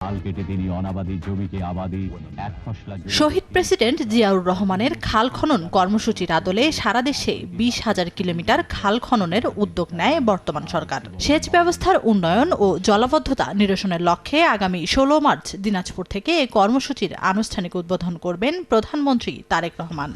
খাল কেটে তিনি অনাবাদি জমিকে আবাদি এক ফসলা। শহীদ প্রেসিডেন্ট জিয়াউর রহমানের খাল খনন কর্মসূচির আদলে সারা দেশে 20,000 কিলোমিটার খাল খননের উদ্যোগ নেয় বর্তমান সরকার। সেচ ব্যবস্থার উন্নয়ন ও জলাবদ্ধতা নিরসনের লক্ষ্যে আগামী 16 মার্চ দিনাজপুর থেকে এই কর্মসূচির আনুষ্ঠানিক উদ্বোধন করবেন প্রধানমন্ত্রী তারেক রহমান।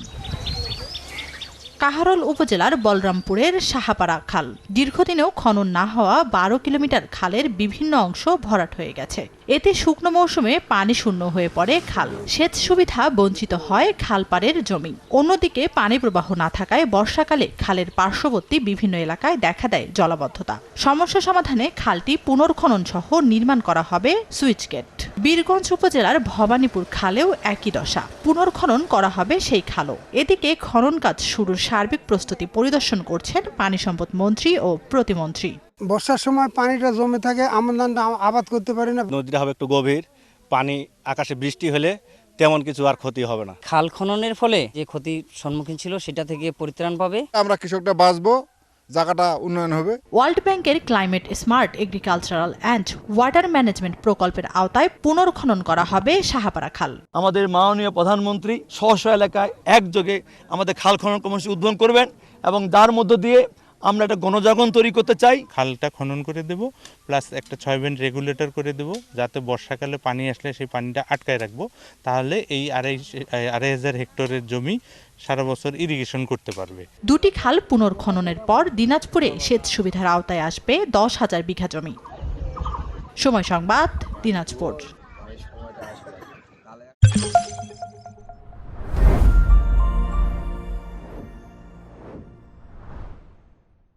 কাহারোল উপজেলার বলরামপুরের সাহাপাড়া খাল দীর্ঘদিনেও খনন না হওয়া 12 কিলোমিটার খালের বিভিন্ন অংশ ভরাট হয়ে গেছে। এতে শুকনো মৌসুমে পানি শূন্য হয়ে পড়ে খাল, সেচ সুবিধা বঞ্চিত হয় খালপাড়ের জমি। অন্যদিকে পানি প্রবাহ না থাকায় বর্ষাকালে খালের পার্শ্ববর্তী বিভিন্ন এলাকায় দেখা দেয় জলাবদ্ধতা। সমস্যা সমাধানে খালটি পুনর্খনন সহ নির্মাণ করা হবে সুইচ গেট। বীরগঞ্জ উপজেলার ভবানীপুর খালেও একই দশা, পুনর্খনন করা হবে সেই খালও। এদিকে খনন কাজ শুরুর সার্বিক প্রস্তুতি পরিদর্শন করছেন পানি সম্পদ মন্ত্রী ও প্রতিমন্ত্রী। বর্ষার সময় পানিটা জমে থাকে, আমরা আবাদ করতে পারি না। নদীটা হবে একটু গভীর, পানি আকাশে বৃষ্টি হলে তেমন কিছু আর ক্ষতি হবে না। খাল খননের ফলে যে ক্ষতির সম্মুখীন ছিল সেটা থেকে পরিত্রাণ পাবে। আমরা কৃষকরা বাঁচবো, জায়গাটা উন্নয়ন হবে। ওয়ার্ল্ড ব্যাংকের climate smart agricultural and water management প্রকল্পের আওতায় পুনর্খনন করা হবে সাহাপাড়া খাল। আমাদের মাননীয় প্রধানমন্ত্রী স্ব এলাকায় একযোগে আমাদের খাল খনন কর্মসূচি উদ্বোধন করবেন এবং যার মধ্য দিয়ে আমরা একটা গণজাগরণ তৈরি করতে চাই। খালটা খনন করে দেব, প্লাস একটা 6 বেন্ড রেগুলেটর করে দেব, যাতে বর্ষাকালে পানি আসলে সেই পানিটা আটকায় রাখবো। তাহলে এই 2,500 হেক্টরের জমি সারা বছর ইরিগেশন করতে পারবে। দুটি খাল পুনর্খননের পর দিনাজপুরে সেচ সুবিধার আওতায় আসবে 10,000 বিঘা জমি। সময় সংবাদ, দিনাজপুর।